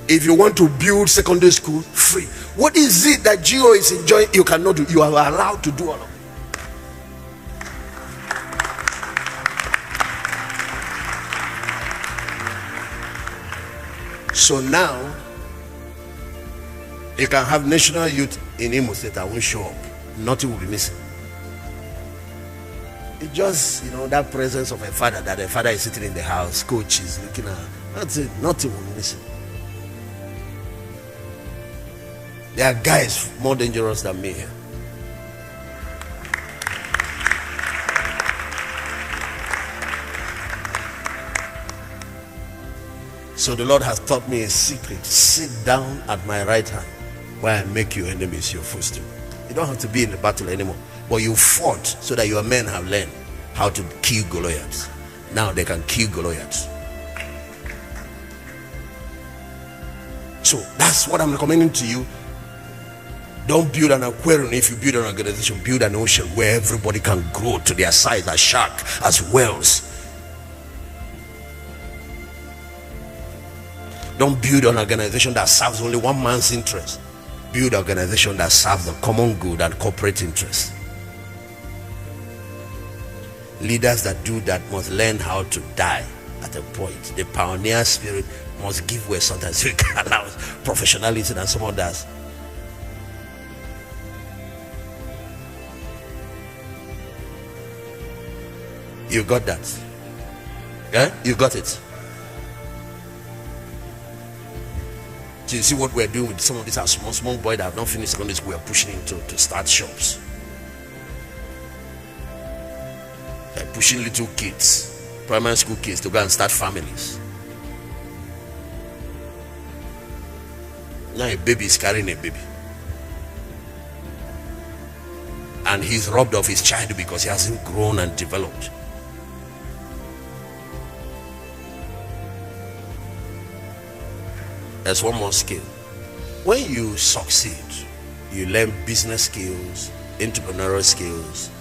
If you want to build secondary school, free. What is it that Geo is enjoying you cannot do? You are allowed to do all of it. So now you can have national youth in Imo State that won't show up. Nothing will be missing. It's just, that presence of a father, that a father is sitting in the house, coach is looking at. That's it. Nothing will be missing. There are guys more dangerous than me here. So the Lord has taught me a secret. Sit down at my right hand while I make your enemies your footstool. You don't have to be in the battle anymore. But you fought so that your men have learned how to kill Goliaths. Now they can kill Goliaths. So that's what I'm recommending to you. Don't build an aquarium. If you build an organization, build an ocean where everybody can grow to their size as shark, as whales. Don't build an organization that serves only one man's interest. Build an organization that serves the common good and corporate interest. Leaders that do that must learn how to die at a point. The pioneer spirit must give way sometimes. You can allow professionalism and some others. You got that? Yeah? You got it? So you see what we're doing with some of these are small boys that have not finished secondary school. We're pushing into to start shops. They're pushing little kids, primary school kids, to go and start families. Now a baby is carrying a baby. And he's robbed of his child because he hasn't grown and developed. There's one more skill. When you succeed, you learn business skills, entrepreneurial skills,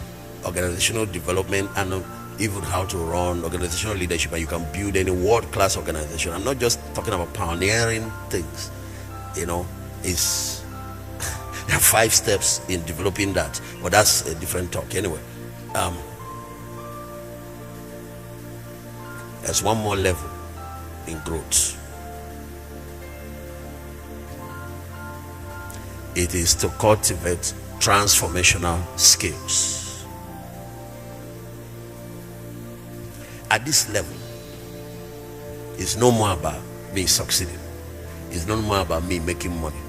organizational development, and even how to run organizational leadership, and you can build any world-class organization. I'm not just talking about pioneering things. It's there are are 5 steps in developing that, but that's a different talk. Anyway, there's one more level in growth. It is to cultivate transformational skills. At this level, it's no more about me succeeding. It's no more about me making money.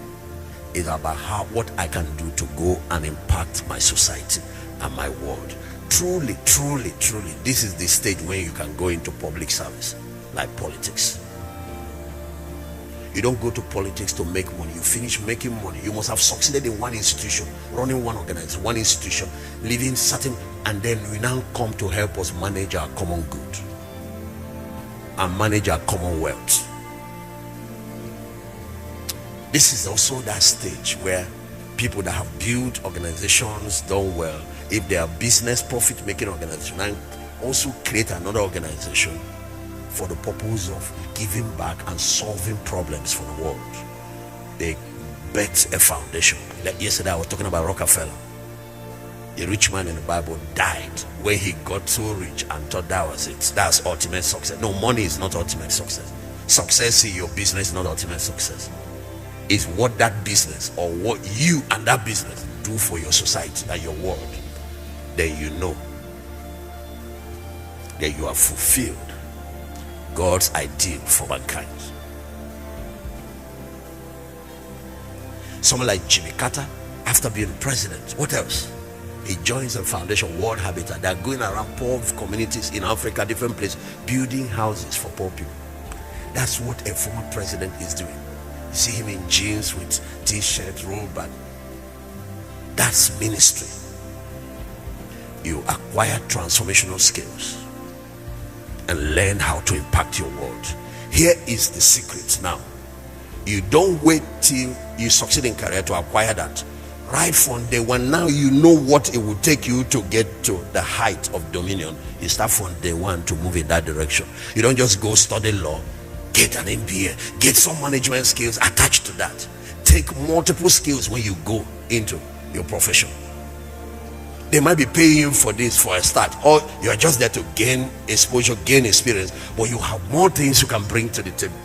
It's about what I can do to go and impact my society and my world. Truly, truly, truly, this is the stage when you can go into public service, like politics. You don't go to politics to make money. You finish making money. You must have succeeded in one institution, running one organization, one institution, living certain, and then we now come to help us manage our common good and manage our commonwealth. This is also that stage where people that have built organizations, done well, if they are business profit making organization, and also create another organization for the purpose of giving back and solving problems for the world. They bet a foundation. Like yesterday I was talking about Rockefeller. A rich man in the Bible died when he got so rich and thought that was it. That's ultimate success. No, money is not ultimate success. Success in your business is not ultimate success. It's what that business or what you and that business do for your society and your world. Then you know that you have fulfilled God's ideal for mankind. Someone like Jimmy Carter, after being president, what else? He joins the foundation, World Habitat. They're going around poor communities in Africa, different places, building houses for poor people. That's what a former president is doing. You see him in jeans with t-shirt, rolled back. That's ministry. You acquire transformational skills and learn how to impact your world. Here is the secret now. You don't wait till you succeed in career to acquire that. Right from day one, now you know what it will take you to get to the height of dominion. You start from day one to move in that direction. You don't just go study law, get an MBA, get some management skills attached to that. Take multiple skills when you go into your profession. They might be paying you for this for a start, or you are just there to gain exposure, gain experience, but you have more things you can bring to the table,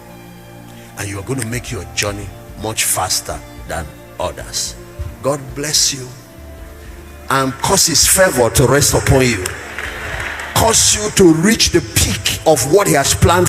and you are going to make your journey much faster than others. God bless you and cause his favor to rest upon you, cause you to reach the peak of what he has planned.